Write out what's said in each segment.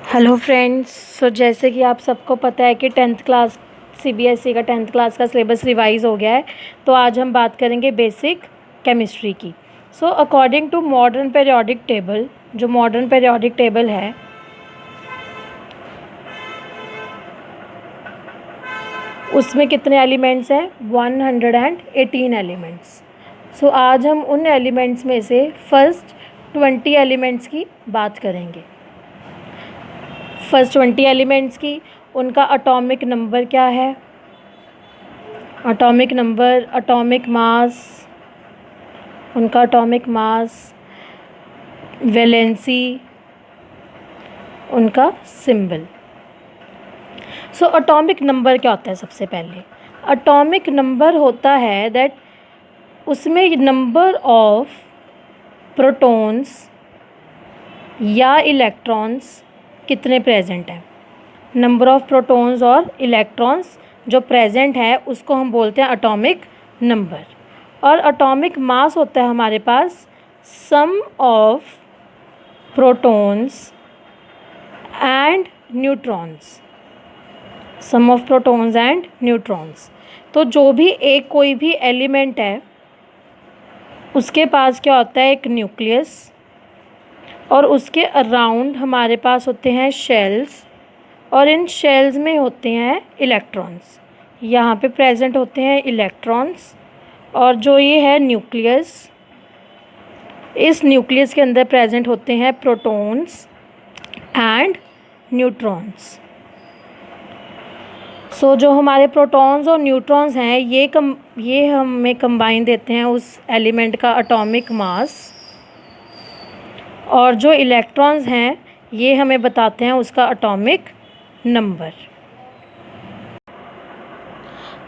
Hello friends. जैसे कि आप सबको पता है कि टेंथ क्लास सीबीएसई का टेंथ क्लास का सिलेबस रिवाइज हो गया है। तो आज हम बात करेंगे बेसिक केमिस्ट्री की। According to modern periodic table, जो मॉडर्न पीरियोडिक टेबल है उसमें कितने एलिमेंट्स हैं? 118 एलिमेंट्स। आज हम उन एलिमेंट्स में से फर्स्ट 20 एलिमेंट्स की बात करेंगे। फर्स्ट 20 एलिमेंट्स की उनका एटॉमिक नंबर क्या है, एटॉमिक नंबर, एटॉमिक मास, उनका एटॉमिक मास, वैलेंसी, उनका सिंबल। एटॉमिक नंबर क्या होता है? सबसे पहले एटॉमिक नंबर होता है दैट उसमें नंबर ऑफ प्रोटॉन्स या इलेक्ट्रॉन्स कितने प्रेजेंट हैं। नंबर ऑफ प्रोटॉन्स और इलेक्ट्रॉन्स जो प्रेजेंट है उसको हम बोलते हैं एटॉमिक नंबर। और एटॉमिक मास होता है हमारे पास sum of protons and neutrons, sum of protons and neutrons. तो जो भी कोई भी एलिमेंट है उसके पास क्या होता है? एक न्यूक्लियस, और उसके अराउंड हमारे पास होते हैं शेल्स, और इन शेल्स में होते हैं इलेक्ट्रॉन्स। यहाँ पे प्रेजेंट होते हैं इलेक्ट्रॉन्स, और जो ये है न्यूक्लियस, इस न्यूक्लियस के अंदर प्रेजेंट होते हैं प्रोटॉन्स एंड न्यूट्रॉन्स। जो हमारे प्रोटॉन्स और न्यूट्रॉन्स हैं ये हमें कंबाइन देते हैं उस एलिमेंट का एटॉमिक मास, और जो इलेक्ट्रॉन्स हैं ये हमें बताते हैं उसका एटॉमिक नंबर।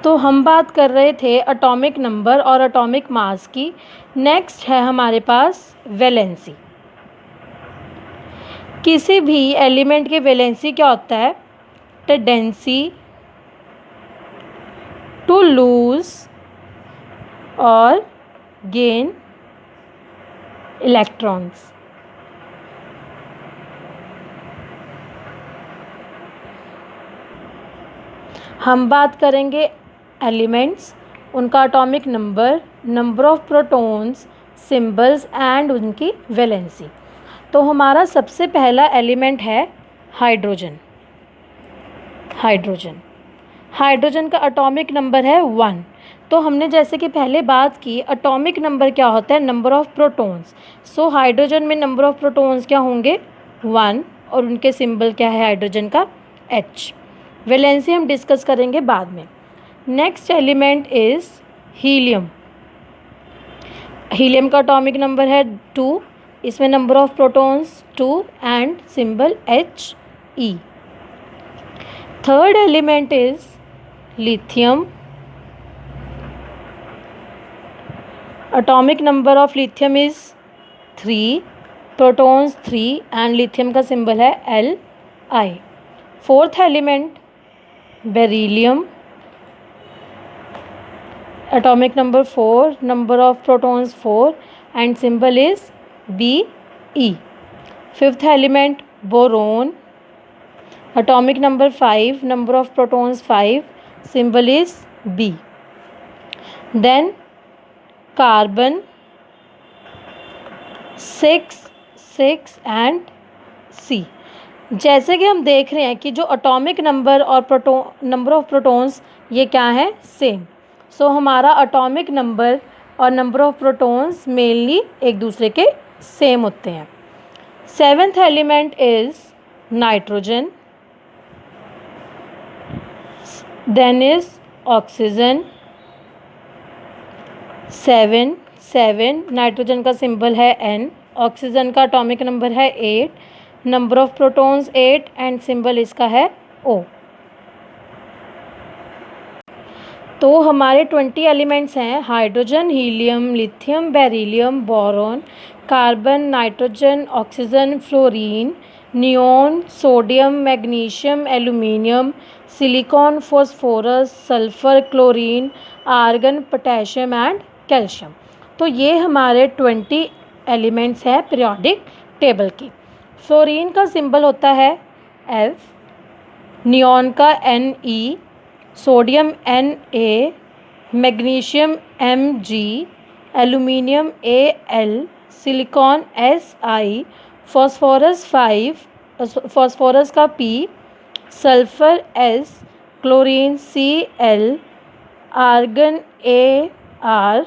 तो हम बात कर रहे थे एटॉमिक नंबर और एटॉमिक मास की। नेक्स्ट है हमारे पास वैलेंसी। किसी भी एलिमेंट की वैलेंसी क्या होता है? टेंडेंसी टू लूज और गेन इलेक्ट्रॉन्स। हम बात करेंगे एलिमेंट्स, उनका atomic number, number of protons, symbols and उनकी वैलेंसी। तो हमारा सबसे पहला एलिमेंट है हाइड्रोजन। हाइड्रोजन का एटॉमिक नंबर है 1। तो हमने जैसे कि पहले बात की एटॉमिक नंबर क्या होता है? Number of protons. हाइड्रोजन में नंबर ऑफ प्रोटॉन्स क्या होंगे? 1, और उनके सिंबल क्या है हाइड्रोजन का? H। वैलेंसी हम डिस्कस करेंगे बाद में। Next element is helium. Helium का एटॉमिक नंबर है 2, इसमें number of protons 2 and symbol He। Third element is lithium. Atomic number of lithium is 3, protons 3 and lithium का सिंबल है Li। Fourth element beryllium. Atomic number 4, number of protons 4 and symbol is Be। Fifth element boron. Atomic number 5, number of protons 5, symbol is B। Then carbon 6 and C। जैसे कि हम देख रहे हैं कि जो एटॉमिक नंबर और नंबर ऑफ प्रोटॉन्स ये क्या है? सेम। हमारा एटॉमिक नंबर और नंबर ऑफ प्रोटॉन्स मेनली एक दूसरे के सेम होते हैं। Seventh element is nitrogen, then is oxygen. 7 nitrogen का सिंबल है N, ऑक्सीजन का एटॉमिक नंबर है 8, number of protons 8 and symbol इसका है O। तो हमारे 20 एलिमेंट्स हैं hydrogen, helium, lithium, beryllium, boron, carbon, nitrogen, oxygen, fluorine, neon, sodium, magnesium, aluminium, silicon, phosphorus, sulphur, chlorine, argon, potassium and calcium. तो ये हमारे 20 एलिमेंट्स हैं पीरियोडिक टेबल की। फ्लोरीन का सिंबल होता है F, नियॉन का Ne, sodium Na, magnesium Mg, aluminium Al, silicon Si, phosphorus का P, sulphur S, chlorine Cl, argon Ar,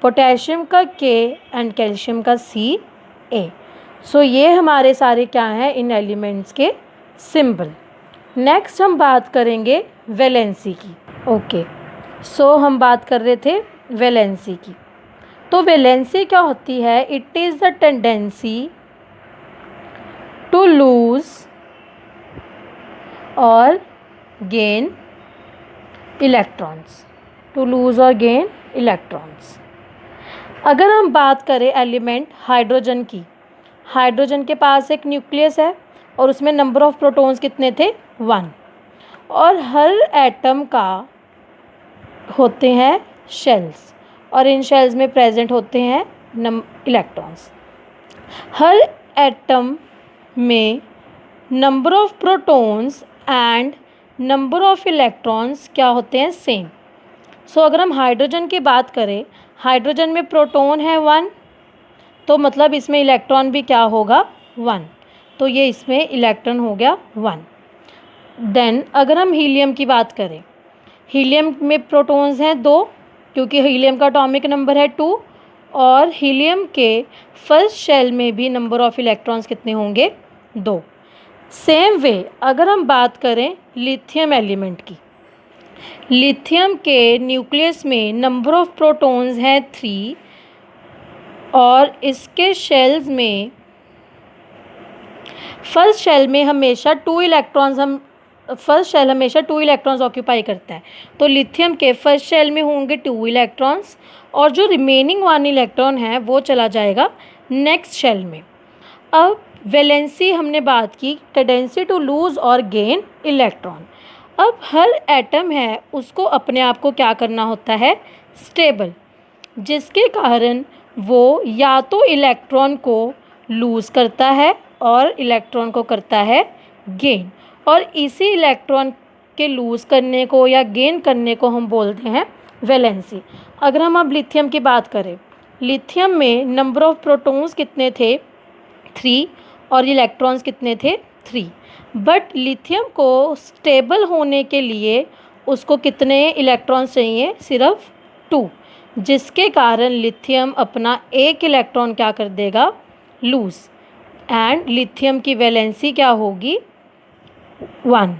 potassium का K एंड कैल्शियम का Ca। सो ये हमारे सारे क्या हैं इन एलिमेंट्स के सिंबल। नेक्स्ट हम बात करेंगे वैलेंसी की। ओके, सो हम बात कर रहे थे वैलेंसी की। तो वैलेंसी क्या होती है? It is the tendency to lose और गेन इलेक्ट्रॉन्स, टू लूज और गेन इलेक्ट्रॉन्स। अगर हम बात करें एलिमेंट हाइड्रोजन की, हाइड्रोजन के पास एक न्यूक्लियस है और उसमें नंबर ऑफ प्रोटॉन्स कितने थे? 1। और हर एटम का होते हैं शेल्स और इन शेल्स में प्रेजेंट होते हैं इलेक्ट्रॉन्स। हर एटम में number of protons and number of electrons क्या होते हैं? सेम। सो अगर हम हाइड्रोजन की बात करें, हाइड्रोजन में प्रोटॉन है 1, तो मतलब इसमें इलेक्ट्रॉन भी क्या होगा? 1। तो ये इसमें इलेक्ट्रॉन हो गया 1। देन अगर हम हीलियम की बात करें, हीलियम में प्रोटॉन्स हैं 2, क्योंकि हीलियम का एटॉमिक नंबर है 2, और हीलियम के फर्स्ट शेल में भी नंबर ऑफ इलेक्ट्रॉन्स कितने होंगे? 2। सेम वे अगर हम बात करें लिथियम एलिमेंट की, लिथियम के न्यूक्लियस में नंबर ऑफ प्रोटॉन्स हैं 3 और इसके शेल्स में फर्स्ट शेल हमेशा 2 इलेक्ट्रॉन्स ऑक्यूपाई करता है। तो लिथियम के फर्स्ट शेल में होंगे 2 इलेक्ट्रॉन्स और जो रिमेनिंग 1 इलेक्ट्रॉन है वो चला जाएगा नेक्स्ट शेल में। अब वैलेंसी हमने बात की, टेंडेंसी टू लूज और गेन इलेक्ट्रॉन। अब हर एटम है उसको अपने आप को क्या करना होता है? स्टेबल, जिसके कारण वो या तो इलेक्ट्रॉन को लूज़ करता है और इलेक्ट्रॉन को करता है गेन, और इसी इलेक्ट्रॉन के लूज़ करने को या गेन करने को हम बोलते हैं वैलेंसी। अगर हम अब लिथियम की बात करें, लिथियम में नंबर ऑफ प्रोटॉन्स कितने थे? 3 और इलेक्ट्रॉन्स कितने थे? 3। बट लिथियम को स्टेबल होने के लिए उसको कितने इलेक्ट्रॉन्स चाहिए? सिर्फ 2, जिसके कारण लिथियम अपना एक इलेक्ट्रॉन क्या कर देगा? लूज़, एंड लिथियम की वैलेंसी क्या होगी? 1।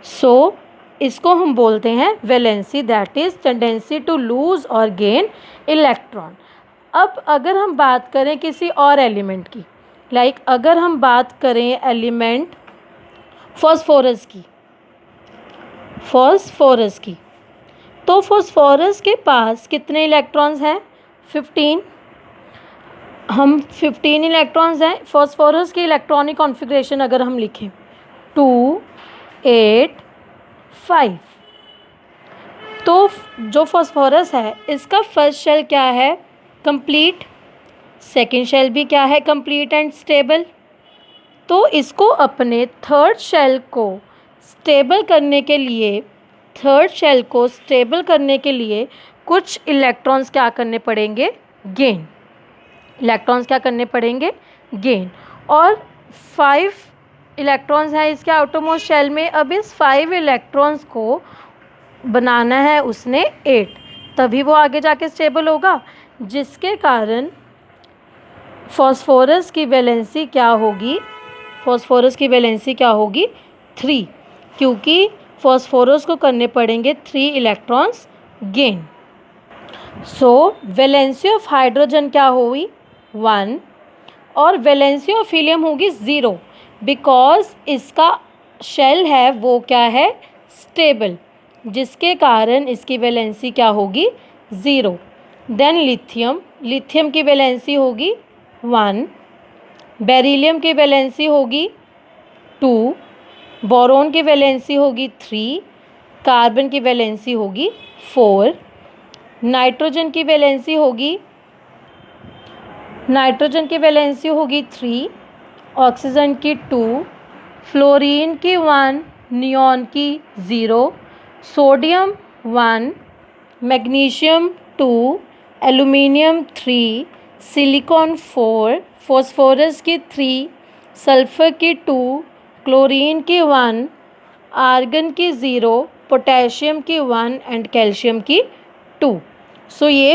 सो इसको हम बोलते हैं valency, that is tendency to lose और गेन इलेक्ट्रॉन। अब अगर हम बात करें किसी और एलिमेंट की, लाइक अगर हम बात करें एलिमेंट फॉस्फोरस की, तो फॉस्फोरस के पास कितने इलेक्ट्रॉन्स हैं? 15। हम 15 इलेक्ट्रॉन्स हैं। फॉस्फोरस की इलेक्ट्रॉनिक कॉन्फ़िगरेशन अगर हम लिखें 2, 8, 5, तो जो फॉस्फोरस है इसका फर्स्ट शेल क्या है? कंप्लीट। सेकेंड शेल भी क्या है? Complete and stable. तो इसको अपने थर्ड शेल को स्टेबल करने के लिए कुछ इलेक्ट्रॉन्स क्या करने पड़ेंगे? गेन। इलेक्ट्रॉन्स क्या करने पड़ेंगे? गेन। और 5 इलेक्ट्रॉन्स हैं इसके आउटरमोस्ट शेल में। अब इस 5 इलेक्ट्रॉन्स को बनाना है उसने 8, तभी वो आगे जाके स्टेबल होगा, जिसके कारण फॉस्फोरस की वैलेंसी क्या होगी? 3, क्योंकि फॉस्फोरस को करने पड़ेंगे 3 electrons gain. So valency of hydrogen क्या हुई? 1, और वैलेंसी ऑफ हीलियम होगी 0, बिकॉज इसका शेल है वो क्या है? स्टेबल, जिसके कारण इसकी वैलेंसी क्या होगी? 0। देन लिथियम की वैलेंसी होगी 1, बेरिलियम की वैलेंसी होगी 2, बोरोन की वैलेंसी होगी 3, कार्बन की वैलेंसी होगी 4, नाइट्रोजन की वैलेंसी होगी 3, ऑक्सीजन की 2, फ्लोरीन की 1, नियॉन की 0, sodium 1, magnesium 2, aluminium 3, silicon 4, phosphorus की 3, सल्फर की 2, क्लोरीन की 1, आर्गन की 0, पोटेशियम की 1 एंड कैल्शियम की 2। सो ये